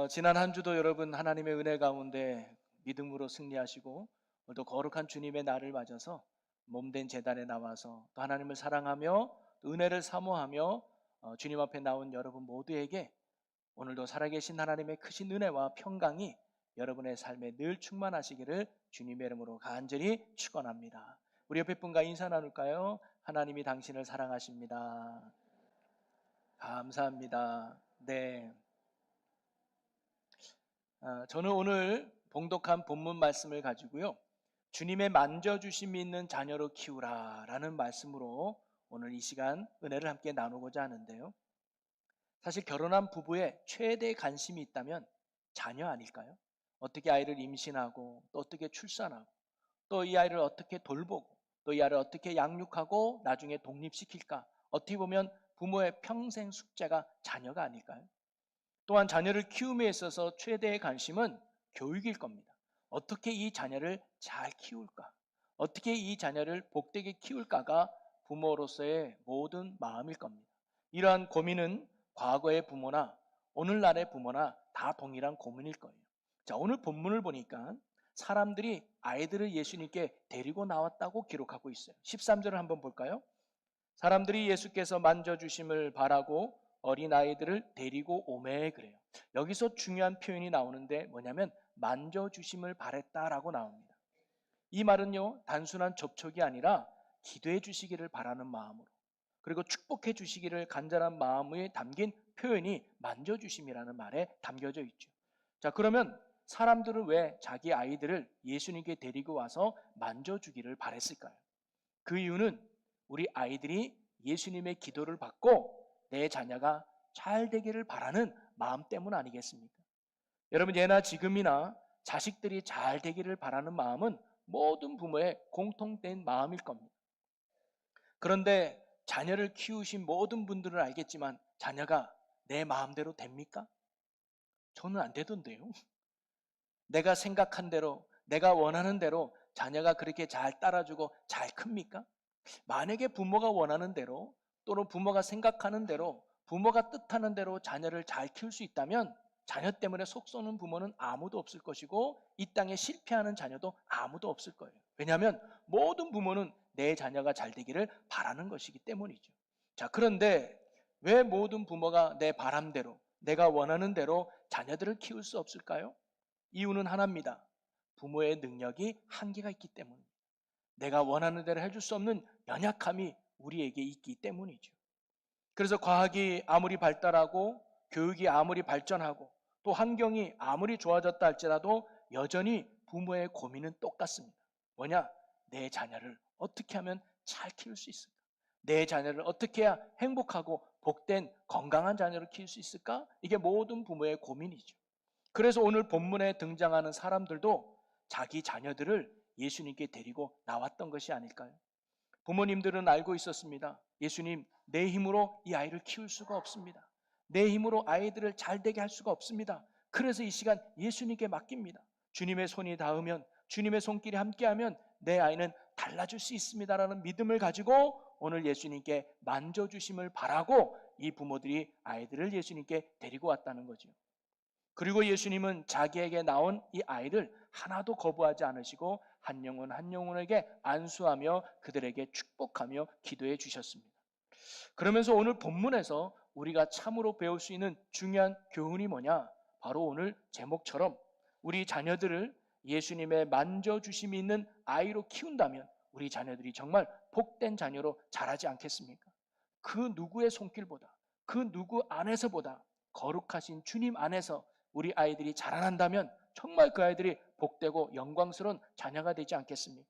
지난 한 주도 여러분 하나님의 은혜 가운데 믿음으로 승리하시고 오늘도 거룩한 주님의 날을 맞아서 몸된 제단에 나와서 또 하나님을 사랑하며 또 은혜를 사모하며 주님 앞에 나온 여러분 모두에게 오늘도 살아계신 하나님의 크신 은혜와 평강이 여러분의 삶에 늘 충만하시기를 주님의 이름으로 간절히 축원합니다. 우리 옆에 분과 인사 나눌까요? 하나님이 당신을 사랑하십니다. 감사합니다. 네. 저는 오늘 봉독한 본문 말씀을 가지고요. 주님의 만져주심이 있는 자녀로 키우라 라는 말씀으로 오늘 이 시간 은혜를 함께 나누고자 하는데요. 사실 결혼한 부부의 최대 관심이 있다면 자녀 아닐까요? 어떻게 아이를 임신하고 또 어떻게 출산하고 또 이 아이를 어떻게 돌보고 또 이 아이를 어떻게 양육하고 나중에 독립시킬까? 어떻게 보면 부모의 평생 숙제가 자녀가 아닐까요? 또한 자녀를 키움에 있어서 최대의 관심은 교육일 겁니다. 어떻게 이 자녀를 잘 키울까? 어떻게 이 자녀를 복되게 키울까가 부모로서의 모든 마음일 겁니다. 이러한 고민은 과거의 부모나 오늘날의 부모나 다 동일한 고민일 거예요. 자, 오늘 본문을 보니까 사람들이 아이들을 예수님께 데리고 나왔다고 기록하고 있어요. 13절을 한번 볼까요? 사람들이 예수께서 만져주심을 바라고 어린아이들을 데리고 오매 그래요. 여기서 중요한 표현이 나오는데 뭐냐면 만져주심을 바랬다라고 나옵니다. 이 말은요, 단순한 접촉이 아니라 기도해 주시기를 바라는 마음으로 그리고 축복해 주시기를 간절한 마음에 담긴 표현이 만져주심이라는 말에 담겨져 있죠. 자, 그러면 사람들은 왜 자기 아이들을 예수님께 데리고 와서 만져주기를 바랬을까요? 그 이유는 우리 아이들이 예수님의 기도를 받고 내 자녀가 잘 되기를 바라는 마음 때문 아니겠습니까? 여러분, 예나 지금이나 자식들이 잘 되기를 바라는 마음은 모든 부모의 공통된 마음일 겁니다. 그런데 자녀를 키우신 모든 분들은 알겠지만 자녀가 내 마음대로 됩니까? 저는 안 되던데요. 내가 생각한 대로, 내가 원하는 대로 자녀가 그렇게 잘 따라주고 잘 큽니까? 만약에 부모가 원하는 대로 또는 부모가 생각하는 대로 부모가 뜻하는 대로 자녀를 잘 키울 수 있다면 자녀 때문에 속 쏘는 부모는 아무도 없을 것이고 이 땅에 실패하는 자녀도 아무도 없을 거예요. 왜냐하면 모든 부모는 내 자녀가 잘 되기를 바라는 것이기 때문이죠. 자, 그런데 왜 모든 부모가 내 바람대로 내가 원하는 대로 자녀들을 키울 수 없을까요? 이유는 하나입니다. 부모의 능력이 한계가 있기 때문입니다. 내가 원하는 대로 해줄 수 없는 연약함이 우리에게 있기 때문이죠. 그래서 과학이 아무리 발달하고 교육이 아무리 발전하고 또 환경이 아무리 좋아졌다 할지라도 여전히 부모의 고민은 똑같습니다. 뭐냐? 내 자녀를 어떻게 하면 잘 키울 수 있을까? 내 자녀를 어떻게 해야 행복하고 복된 건강한 자녀를 키울 수 있을까? 이게 모든 부모의 고민이죠. 그래서 오늘 본문에 등장하는 사람들도 자기 자녀들을 예수님께 데리고 나왔던 것이 아닐까요? 부모님들은 알고 있었습니다. 예수님, 내 힘으로 이 아이를 키울 수가 없습니다. 내 힘으로 아이들을 잘 되게 할 수가 없습니다. 그래서 이 시간 예수님께 맡깁니다. 주님의 손이 닿으면, 주님의 손길이 함께하면 내 아이는 달라질 수 있습니다라는 믿음을 가지고 오늘 예수님께 만져주심을 바라고 이 부모들이 아이들을 예수님께 데리고 왔다는 거죠. 그리고 예수님은 자기에게 나온 이 아이를 하나도 거부하지 않으시고 한 영혼 한 영혼에게 안수하며 그들에게 축복하며 기도해 주셨습니다. 그러면서 오늘 본문에서 우리가 참으로 배울 수 있는 중요한 교훈이 뭐냐? 바로 오늘 제목처럼 우리 자녀들을 예수님의 만져주심이 있는 아이로 키운다면 우리 자녀들이 정말 복된 자녀로 자라지 않겠습니까? 그 누구의 손길보다 그 누구 안에서보다 거룩하신 주님 안에서 우리 아이들이 자라난다면 정말 그 아이들이 복되고 영광스러운 자녀가 되지 않겠습니까?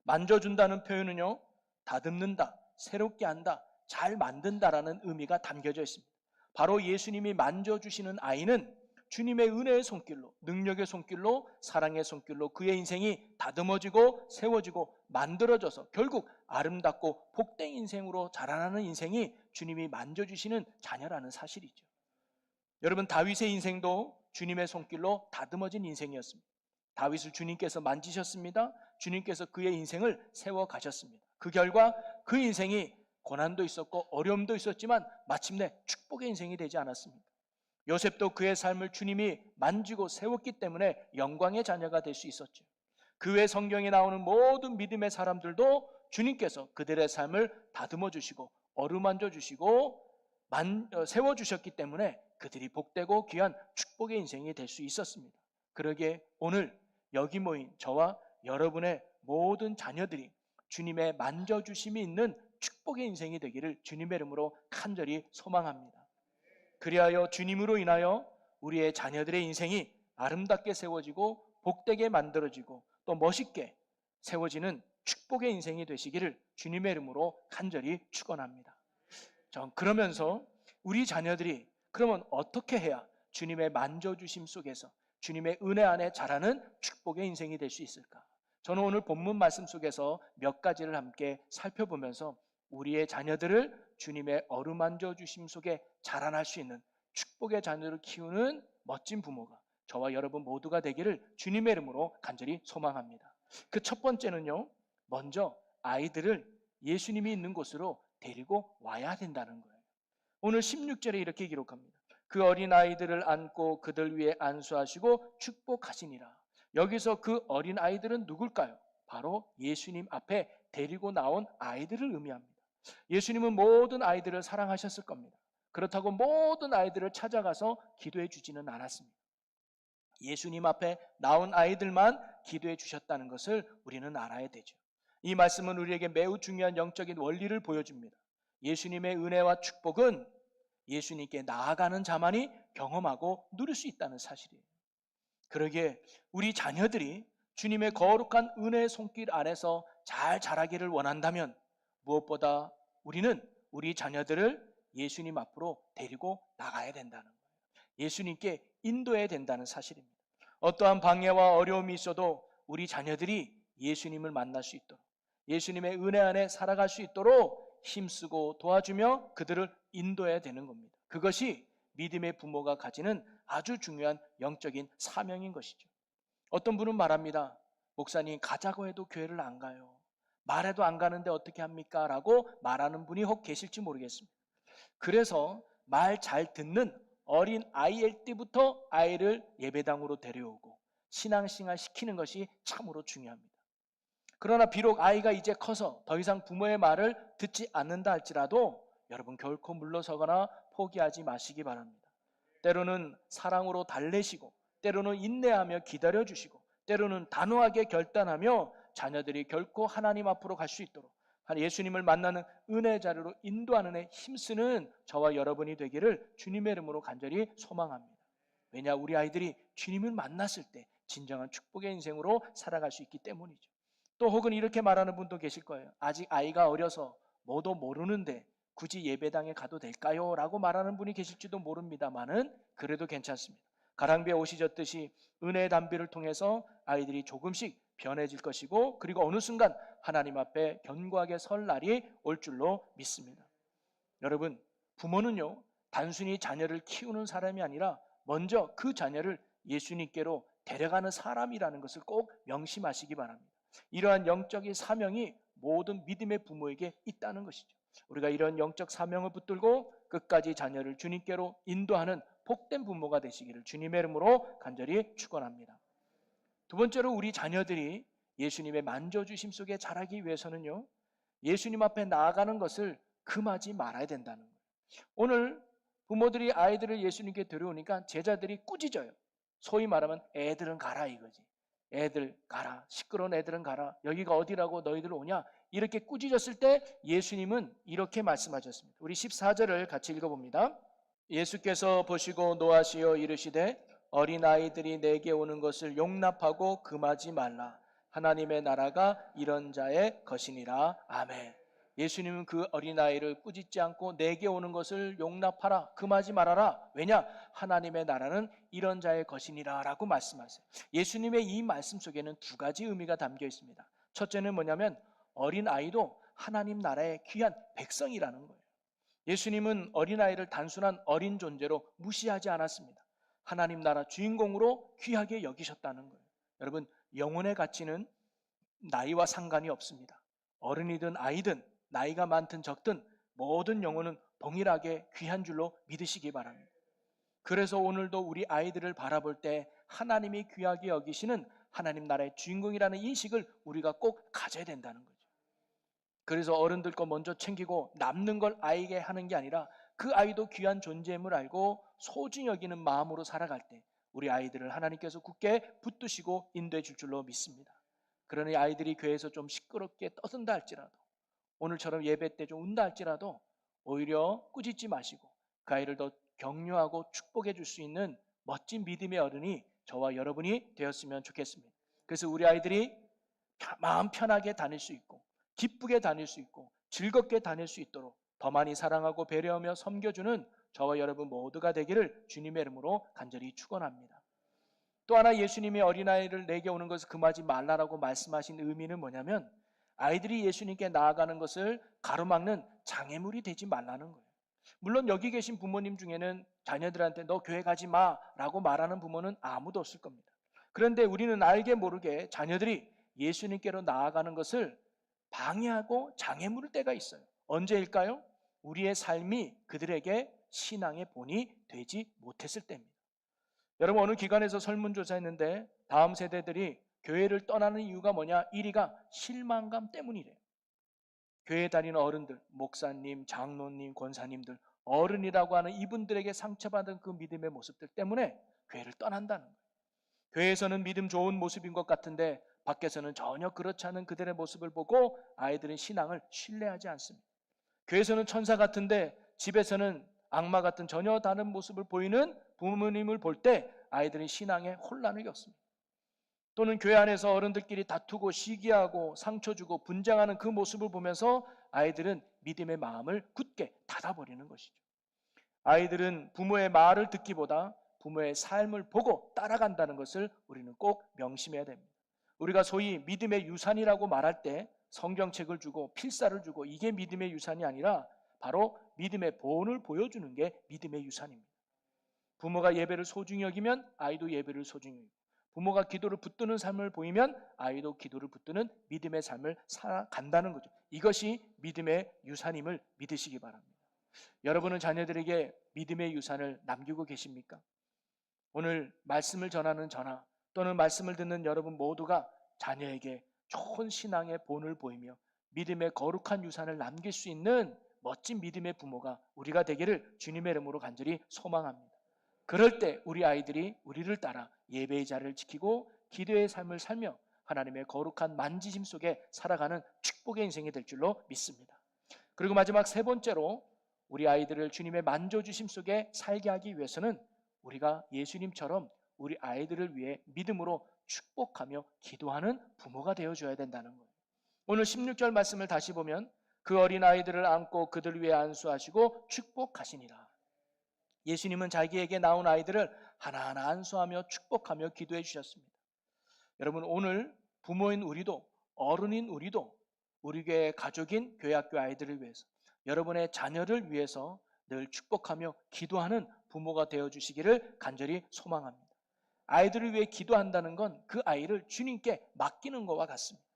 만져준다는 표현은요, 다듬는다, 새롭게 한다, 잘 만든다라는 의미가 담겨져 있습니다. 바로 예수님이 만져주시는 아이는 주님의 은혜의 손길로, 능력의 손길로, 사랑의 손길로 그의 인생이 다듬어지고 세워지고 만들어져서 결국 아름답고 복된 인생으로 자라나는 인생이 주님이 만져주시는 자녀라는 사실이죠. 여러분, 다윗의 인생도 주님의 손길로 다듬어진 인생이었습니다. 다윗을 주님께서 만지셨습니다. 주님께서 그의 인생을 세워 가셨습니다. 그 결과 그 인생이 고난도 있었고 어려움도 있었지만 마침내 축복의 인생이 되지 않았습니까? 요셉도 그의 삶을 주님이 만지고 세웠기 때문에 영광의 자녀가 될 수 있었죠. 그 외 성경에 나오는 모든 믿음의 사람들도 주님께서 그들의 삶을 다듬어 주시고 어루만져 주시고 세워 주셨기 때문에 그들이 복되고 귀한 축복의 인생이 될 수 있었습니다. 그러기에 오늘 여기 모인 저와 여러분의 모든 자녀들이 주님의 만져주심이 있는 축복의 인생이 되기를 주님의 이름으로 간절히 소망합니다. 그리하여 주님으로 인하여 우리의 자녀들의 인생이 아름답게 세워지고 복되게 만들어지고 또 멋있게 세워지는 축복의 인생이 되시기를 주님의 이름으로 간절히 축원합니다. 그러면서 우리 자녀들이 그러면 어떻게 해야 주님의 만져주심 속에서 주님의 은혜 안에 자라는 축복의 인생이 될 수 있을까? 저는 오늘 본문 말씀 속에서 몇 가지를 함께 살펴보면서 우리의 자녀들을 주님의 어루만져 주심 속에 자라날 수 있는 축복의 자녀를 키우는 멋진 부모가 저와 여러분 모두가 되기를 주님의 이름으로 간절히 소망합니다. 그 첫 번째는요, 먼저 아이들을 예수님이 있는 곳으로 데리고 와야 된다는 거예요. 오늘 16절에 이렇게 기록합니다. 그 어린 아이들을 안고 그들 위에 안수하시고 축복하시니라. 여기서 그 어린 아이들은 누굴까요? 바로 예수님 앞에 데리고 나온 아이들을 의미합니다. 예수님은 모든 아이들을 사랑하셨을 겁니다. 그렇다고 모든 아이들을 찾아가서 기도해 주지는 않았습니다. 예수님 앞에 나온 아이들만 기도해 주셨다는 것을 우리는 알아야 되죠. 이 말씀은 우리에게 매우 중요한 영적인 원리를 보여줍니다. 예수님의 은혜와 축복은 예수님께 나아가는 자만이 경험하고 누릴 수 있다는 사실이에요. 그러기에 우리 자녀들이 주님의 거룩한 은혜의 손길 아래서 잘 자라기를 원한다면 무엇보다 우리는 우리 자녀들을 예수님 앞으로 데리고 나가야 된다는 거예요. 예수님께 인도해야 된다는 사실입니다. 어떠한 방해와 어려움이 있어도 우리 자녀들이 예수님을 만날 수 있도록 예수님의 은혜 안에 살아갈 수 있도록 힘쓰고 도와주며 그들을 인도해야 되는 겁니다. 그것이 믿음의 부모가 가지는 아주 중요한 영적인 사명인 것이죠. 어떤 분은 말합니다. 목사님, 가자고 해도 교회를 안 가요. 말해도 안 가는데 어떻게 합니까? 라고 말하는 분이 혹 계실지 모르겠습니다. 그래서 말 잘 듣는 어린 아이일 때부터 아이를 예배당으로 데려오고 신앙생활 시키는 것이 참으로 중요합니다. 그러나 비록 아이가 이제 커서 더 이상 부모의 말을 듣지 않는다 할지라도 여러분 결코 물러서거나 포기하지 마시기 바랍니다. 때로는 사랑으로 달래시고 때로는 인내하며 기다려주시고 때로는 단호하게 결단하며 자녀들이 결코 하나님 앞으로 갈 수 있도록 예수님을 만나는 은혜의 자리로 인도하는 데 힘쓰는 저와 여러분이 되기를 주님의 이름으로 간절히 소망합니다. 왜냐, 우리 아이들이 주님을 만났을 때 진정한 축복의 인생으로 살아갈 수 있기 때문이죠. 또 혹은 이렇게 말하는 분도 계실 거예요. 아직 아이가 어려서 뭐도 모르는데 굳이 예배당에 가도 될까요? 라고 말하는 분이 계실지도 모릅니다만은 그래도 괜찮습니다. 가랑비에 옷이 젖듯이 은혜의 담비를 통해서 아이들이 조금씩 변해질 것이고 그리고 어느 순간 하나님 앞에 견고하게 설 날이 올 줄로 믿습니다. 여러분, 부모는요 단순히 자녀를 키우는 사람이 아니라 먼저 그 자녀를 예수님께로 데려가는 사람이라는 것을 꼭 명심하시기 바랍니다. 이러한 영적인 사명이 모든 믿음의 부모에게 있다는 것이죠. 우리가 이런 영적 사명을 붙들고 끝까지 자녀를 주님께로 인도하는 복된 부모가 되시기를 주님의 이름으로 간절히 축원합니다. 두 번째로 우리 자녀들이 예수님의 만져주심 속에 자라기 위해서는요, 예수님 앞에 나아가는 것을 금하지 말아야 된다는 거예요. 오늘 부모들이 아이들을 예수님께 데려오니까 제자들이 꾸짖어요. 소위 말하면 애들은 가라 이거지. 애들 가라. 시끄러운 애들은 가라. 여기가 어디라고 너희들 오냐? 이렇게 꾸짖었을 때 예수님은 이렇게 말씀하셨습니다. 우리 14절을 같이 읽어봅니다. 예수께서 보시고 노하시어 이르시되 어린아이들이 내게 오는 것을 용납하고 금하지 말라. 하나님의 나라가 이런 자의 것이니라. 아멘. 예수님은 그 어린아이를 꾸짖지 않고 내게 오는 것을 용납하라, 금하지 말아라. 왜냐? 하나님의 나라는 이런 자의 것이니라 라고 말씀하세요. 예수님의 이 말씀 속에는 두 가지 의미가 담겨 있습니다. 첫째는 뭐냐면 어린아이도 하나님 나라의 귀한 백성이라는 거예요. 예수님은 어린아이를 단순한 어린 존재로 무시하지 않았습니다. 하나님 나라 주인공으로 귀하게 여기셨다는 거예요. 여러분, 영혼의 가치는 나이와 상관이 없습니다. 어른이든 아이든 나이가 많든 적든 모든 영혼은 동일하게 귀한 줄로 믿으시기 바랍니다. 그래서 오늘도 우리 아이들을 바라볼 때 하나님이 귀하게 여기시는 하나님 나라의 주인공이라는 인식을 우리가 꼭 가져야 된다는 거죠. 그래서 어른들 거 먼저 챙기고 남는 걸 아이에게 하는 게 아니라 그 아이도 귀한 존재임을 알고 소중히 여기는 마음으로 살아갈 때 우리 아이들을 하나님께서 굳게 붙드시고 인도해 줄 줄로 믿습니다. 그러니 아이들이 교회에서 좀 시끄럽게 떠든다 할지라도, 오늘처럼 예배 때 좀 운다 할지라도 오히려 꾸짖지 마시고 그 아이를 더 격려하고 축복해 줄 수 있는 멋진 믿음의 어른이 저와 여러분이 되었으면 좋겠습니다. 그래서 우리 아이들이 마음 편하게 다닐 수 있고 기쁘게 다닐 수 있고 즐겁게 다닐 수 있도록 더 많이 사랑하고 배려하며 섬겨주는 저와 여러분 모두가 되기를 주님의 이름으로 간절히 축원합니다. 또 하나 예수님이 어린아이를 내게 오는 것을 금하지 말라라고 말씀하신 의미는 뭐냐면 아이들이 예수님께 나아가는 것을 가로막는 장애물이 되지 말라는 거예요. 물론 여기 계신 부모님 중에는 자녀들한테 너 교회 가지 마라고 말하는 부모는 아무도 없을 겁니다. 그런데 우리는 알게 모르게 자녀들이 예수님께로 나아가는 것을 방해하고 장애물을 때가 있어요. 언제일까요? 우리의 삶이 그들에게 신앙의 본이 되지 못했을 때입니다. 여러분, 어느 기관에서 설문조사했는데 다음 세대들이 교회를 떠나는 이유가 뭐냐? 1위가 실망감 때문이래요. 교회 다니는 어른들, 목사님, 장로님, 권사님들, 어른이라고 하는 이분들에게 상처받은 그 믿음의 모습들 때문에 교회를 떠난다는 거예요. 교회에서는 믿음 좋은 모습인 것 같은데 밖에서는 전혀 그렇지 않은 그들의 모습을 보고 아이들은 신앙을 신뢰하지 않습니다. 교회에서는 천사 같은데 집에서는 악마 같은 전혀 다른 모습을 보이는 부모님을 볼 때 아이들은 신앙에 혼란을 겪습니다. 또는 교회 안에서 어른들끼리 다투고 시기하고 상처 주고 분쟁하는 그 모습을 보면서 아이들은 믿음의 마음을 굳게 닫아버리는 것이죠. 아이들은 부모의 말을 듣기보다 부모의 삶을 보고 따라간다는 것을 우리는 꼭 명심해야 됩니다. 우리가 소위 믿음의 유산이라고 말할 때 성경책을 주고 필사를 주고 이게 믿음의 유산이 아니라 바로 믿음의 본을 보여주는 게 믿음의 유산입니다. 부모가 예배를 소중히 여기면 아이도 예배를 소중히 여기고, 부모가 기도를 붙드는 삶을 보이면 아이도 기도를 붙드는 믿음의 삶을 살아간다는 거죠. 이것이 믿음의 유산임을 믿으시기 바랍니다. 여러분은 자녀들에게 믿음의 유산을 남기고 계십니까? 오늘 말씀을 전하는 저나 또는 말씀을 듣는 여러분 모두가 자녀에게 좋은 신앙의 본을 보이며 믿음의 거룩한 유산을 남길 수 있는 멋진 믿음의 부모가 우리가 되기를 주님의 이름으로 간절히 소망합니다. 그럴 때 우리 아이들이 우리를 따라 예배의 자리를 지키고 기도의 삶을 살며 하나님의 거룩한 만지심 속에 살아가는 축복의 인생이 될 줄로 믿습니다. 그리고 마지막 세 번째로 우리 아이들을 주님의 만져주심 속에 살게 하기 위해서는 우리가 예수님처럼 우리 아이들을 위해 믿음으로 축복하며 기도하는 부모가 되어줘야 된다는 거예요. 오늘 16절 말씀을 다시 보면 그 어린 아이들을 안고 그들 위해 안수하시고 축복하시니라. 예수님은 자기에게 나온 아이들을 하나하나 안수하며 축복하며 기도해 주셨습니다. 여러분, 오늘 부모인 우리도 어른인 우리도 우리 교회 가족인 교회학교 아이들을 위해서 여러분의 자녀를 위해서 늘 축복하며 기도하는 부모가 되어주시기를 간절히 소망합니다. 아이들을 위해 기도한다는 건 그 아이를 주님께 맡기는 것과 같습니다.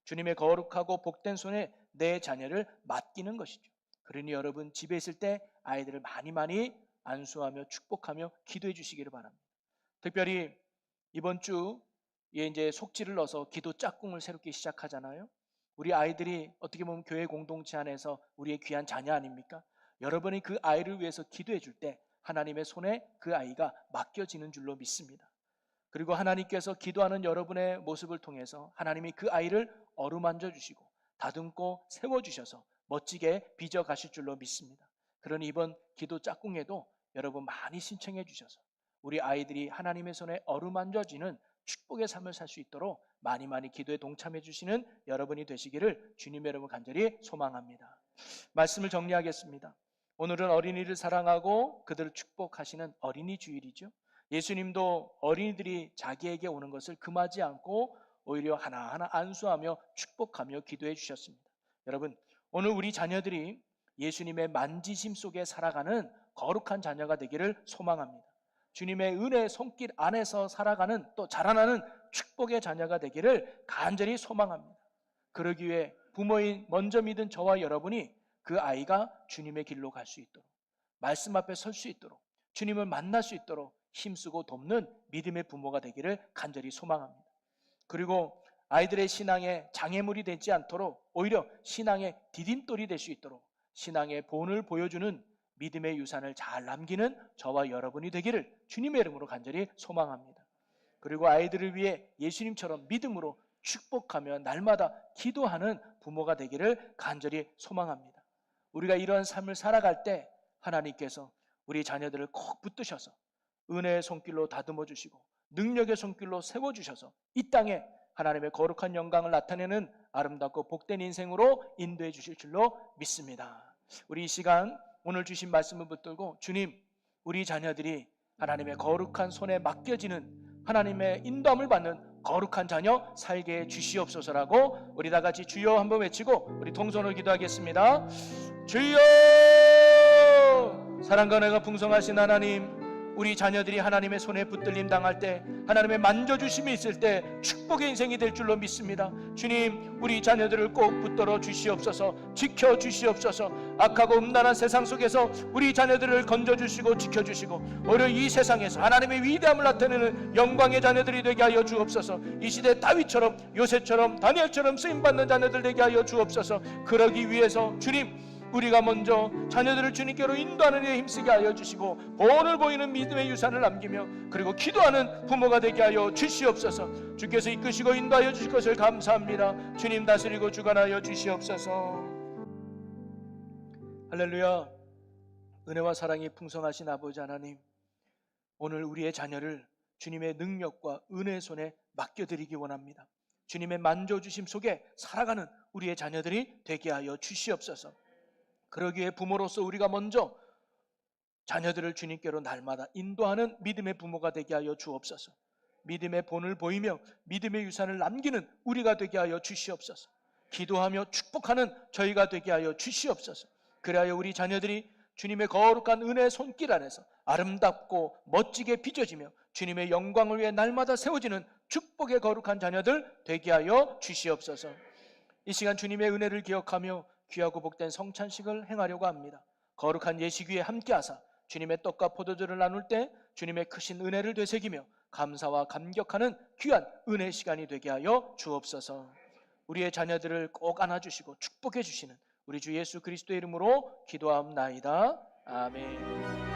주님의 거룩하고 복된 손에 내 자녀를 맡기는 것이죠. 그러니 여러분 집에 있을 때 아이들을 많이 안수하며 축복하며 기도해 주시기를 바랍니다. 특별히 이번 주에 이제 속지를 넣어서 기도 짝꿍을 새롭게 시작하잖아요. 우리 아이들이 어떻게 보면 교회 공동체 안에서 우리의 귀한 자녀 아닙니까? 여러분이 그 아이를 위해서 기도해 줄 때 하나님의 손에 그 아이가 맡겨지는 줄로 믿습니다. 그리고 하나님께서 기도하는 여러분의 모습을 통해서 하나님이 그 아이를 어루만져 주시고 다듬고 세워주셔서 멋지게 빚어 가실 줄로 믿습니다. 그러니 이번 기도 짝꿍에도 여러분 많이 신청해 주셔서 우리 아이들이 하나님의 손에 어루만져지는 축복의 삶을 살 수 있도록 많이 기도에 동참해 주시는 여러분이 되시기를 주님의 이름으로 간절히 소망합니다. 말씀을 정리하겠습니다. 오늘은 어린이를 사랑하고 그들을 축복하시는 어린이 주일이죠. 예수님도 어린이들이 자기에게 오는 것을 금하지 않고 오히려 하나하나 안수하며 축복하며 기도해 주셨습니다. 여러분, 오늘 우리 자녀들이 예수님의 만지심 속에 살아가는 거룩한 자녀가 되기를 소망합니다. 주님의 은혜 손길 안에서 살아가는 또 자라나는 축복의 자녀가 되기를 간절히 소망합니다. 그러기 위해 부모인 먼저 믿은 저와 여러분이 그 아이가 주님의 길로 갈 수 있도록 말씀 앞에 설 수 있도록 주님을 만날 수 있도록 힘쓰고 돕는 믿음의 부모가 되기를 간절히 소망합니다. 그리고 아이들의 신앙에 장애물이 되지 않도록 오히려 신앙의 디딤돌이 될 수 있도록 신앙의 본을 보여주는 믿음의 유산을 잘 남기는 저와 여러분이 되기를 주님의 이름으로 간절히 소망합니다. 그리고 아이들을 위해 예수님처럼 믿음으로 축복하며 날마다 기도하는 부모가 되기를 간절히 소망합니다. 우리가 이러한 삶을 살아갈 때 하나님께서 우리 자녀들을 꼭 붙드셔서 은혜의 손길로 다듬어 주시고 능력의 손길로 세워주셔서 이 땅에 하나님의 거룩한 영광을 나타내는 아름답고 복된 인생으로 인도해 주실 줄로 믿습니다. 우리 이 시간 오늘 주신 말씀을 붙들고 주님, 우리 자녀들이 하나님의 거룩한 손에 맡겨지는 하나님의 인도함을 받는 거룩한 자녀 살게 주시옵소서라고 우리 다 같이 주여 한번 외치고 우리 동선으로 기도하겠습니다. 주여! 사랑과 은혜가 풍성하신 하나님, 우리 자녀들이 하나님의 손에 붙들림 당할 때 하나님의 만져주심이 있을 때 축복의 인생이 될 줄로 믿습니다. 주님, 우리 자녀들을 꼭 붙들어 주시옵소서, 지켜주시옵소서. 악하고 음란한 세상 속에서 우리 자녀들을 건져주시고 지켜주시고 오히려 이 세상에서 하나님의 위대함을 나타내는 영광의 자녀들이 되게 하여 주옵소서. 이 시대 다윗처럼 요셉처럼 다니엘처럼 쓰임받는 자녀들 되게 하여 주옵소서. 그러기 위해서 주님, 우리가 먼저 자녀들을 주님께로 인도하는 일에 힘쓰게 하여 주시고 본을 보이는 믿음의 유산을 남기며 그리고 기도하는 부모가 되게 하여 주시옵소서. 주께서 이끄시고 인도하여 주실 것을 감사합니다. 주님 다스리고 주관하여 주시옵소서. 할렐루야. 은혜와 사랑이 풍성하신 아버지 하나님, 오늘 우리의 자녀를 주님의 능력과 은혜의 손에 맡겨드리기 원합니다. 주님의 만져주심 속에 살아가는 우리의 자녀들이 되게 하여 주시옵소서. 그러기에 부모로서 우리가 먼저 자녀들을 주님께로 날마다 인도하는 믿음의 부모가 되게 하여 주옵소서. 믿음의 본을 보이며 믿음의 유산을 남기는 우리가 되게 하여 주시옵소서. 기도하며 축복하는 저희가 되게 하여 주시옵소서. 그래야 우리 자녀들이 주님의 거룩한 은혜의 손길 안에서 아름답고 멋지게 빚어지며 주님의 영광을 위해 날마다 세워지는 축복의 거룩한 자녀들 되게 하여 주시옵소서. 이 시간 주님의 은혜를 기억하며 귀하고 복된 성찬식을 행하려고 합니다. 거룩한 예식위에 함께하사 주님의 떡과 포도주를 나눌 때 주님의 크신 은혜를 되새기며 감사와 감격하는 귀한 은혜 시간이 되게 하여 주옵소서. 우리의 자녀들을 꼭 안아주시고 축복해 주시는 우리 주 예수 그리스도의 이름으로 기도하옵나이다. 아멘.